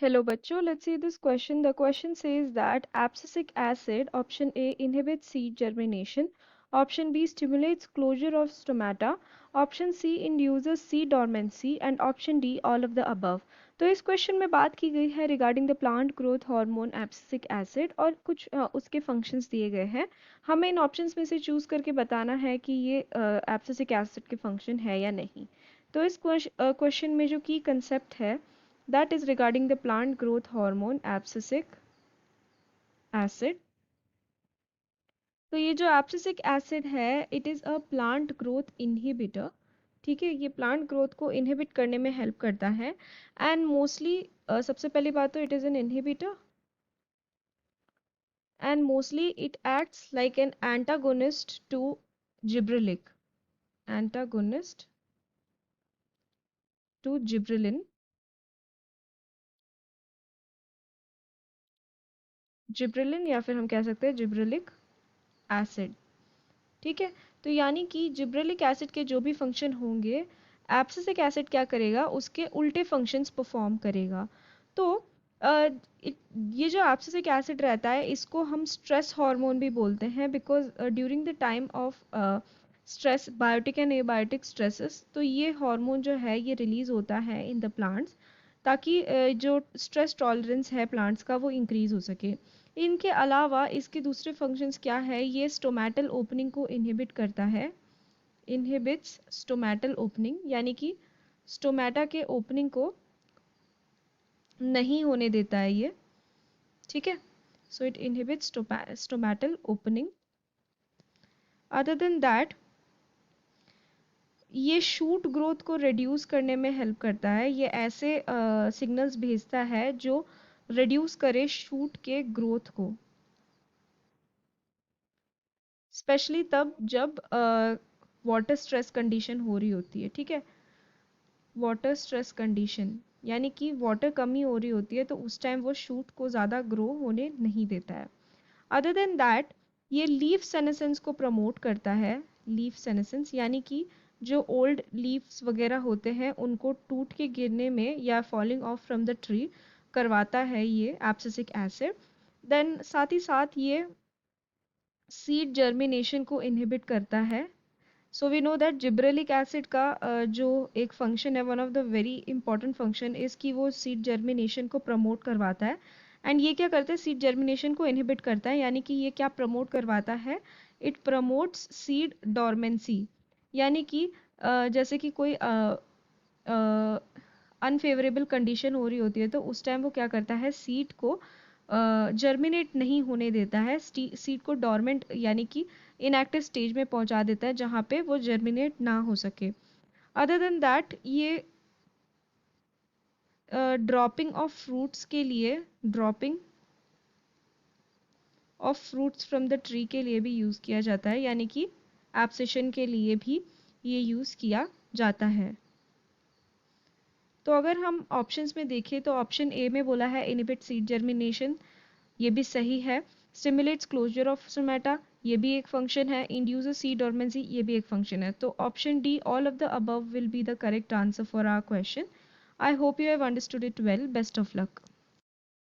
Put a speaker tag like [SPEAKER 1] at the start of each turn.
[SPEAKER 1] Hello bachcho, let's see this question. The question says that abscisic acid, option A, inhibits seed germination, option B, stimulates closure of stomata, option C, induces seed dormancy, and option D, all of the above. तो इस question में बात की गई है regarding the plant growth hormone abscisic acid और कुछ उसके फंक्शंस दिए गए हैं। हमें इन ऑप्शंस में से चूज करके बताना है कि ये एब्सिसिक एसिड के फंक्शन है या नहीं। तो इस क्वेश्चन में जो की कंसेप्ट है that is regarding the plant growth hormone abscisic acid। तो ये जो एब्सिसिक एसिड है it is a plant growth inhibitor. ठीक है, ये प्लांट ग्रोथ को इनहिबिट करने में हेल्प करता है एंड मोस्टली सबसे पहली बात तो it is an inhibitor and mostly it acts like an antagonist to gibberellic, antagonist to gibberellin, gibberellin या फिर हम कह सकते हैं जिब्रेलिक एसिड। ठीक है, तो यानी कि जिब्रेलिक एसिड के जो भी फंक्शन होंगे एब्सिसिक एसिड क्या करेगा, उसके उल्टे फंक्शंस परफॉर्म करेगा। तो अ, ये जो एब्सिसिक एसिड रहता है इसको हम स्ट्रेस हार्मोन भी बोलते हैं because during the time of stress, biotic and abiotic stresses, तो ये हार्मोन जो है ये रिलीज होता है इन द प्लांट्स ताकि जो स्ट्रेस टॉलरेंस है प्लांट्स का वो इंक्रीज हो सके। इनके अलावा इसके दूसरे फंक्शंस क्या है, ये स्टोमेटल ओपनिंग को इनहिबिट करता है, इनहिबिट्स स्टोमेटल ओपनिंग, यानी कि स्टोमेटा के ओपनिंग को नहीं होने देता है ये। ठीक है, so it inhibits stomatal opening. Other than that ये शूट ग्रोथ को रिड्यूस करने में हेल्प करता है, ये ऐसे सिग्नल्स भेजता है जो रिड्यूस करे शूट के ग्रोथ को, स्पेशली तब जब वाटर स्ट्रेस कंडीशन हो रही होती है। ठीक है, वाटर स्ट्रेस कंडीशन यानी कि वाटर कमी हो रही होती है तो उस टाइम वो शूट को ज़्यादा ग्रो होने नहीं देता है। अदर देन दैट ये लीफ सेनेसेंस को प्रमोट करता है, लीफ सेनेसेंस यानी कि जो ओल्ड लीव्स वगैरह होते हैं उनको टूट के गिरने में या falling of from the tree करवाता है ये एब्सिसिक एसिड। देन साथ ही साथ ये सीड जर्मिनेशन को इनहिबिट करता है। So we know that gibberellic acid का जो एक फंक्शन है, one of the very important function is कि वो सीड जर्मिनेशन को प्रमोट करवाता है एंड ये क्या करता है, सीड जर्मिनेशन को इनहिबिट करता है, यानी कि ये क्या प्रमोट करवाता है, इट प्रमोट्स सीड डॉर्मेंसी, यानी कि जैसे कि कोई अनफेवरेबल कंडीशन हो रही होती है तो उस टाइम वो क्या करता है, सीड को जर्मिनेट नहीं होने देता है, सीड को डॉर्मेंट यानी कि इनएक्टिव स्टेज में पहुंचा देता है जहाँ पे वो जर्मिनेट ना हो सके। अदर देन दैट ये ड्रॉपिंग ऑफ फ्रूट्स के लिए, dropping of fruits from the tree के लिए भी यूज़ किया जाता है, यानी कि एब्सेशन के लिए भी ये यूज़ किया जाता है। तो अगर हम ऑप्शंस में देखें तो ऑप्शन ए में बोला है इनहिबिट सीड जर्मिनेशन, ये भी सही है। स्टिमुलेट्स क्लोजर ऑफ स्टोमेटा, ये भी एक फंक्शन है। इंड्यूसेस सीड डोरमेंसी, ये भी एक फंक्शन है। तो option D all of the above will be the correct answer for our question. I hope you have understood it well. Best of luck.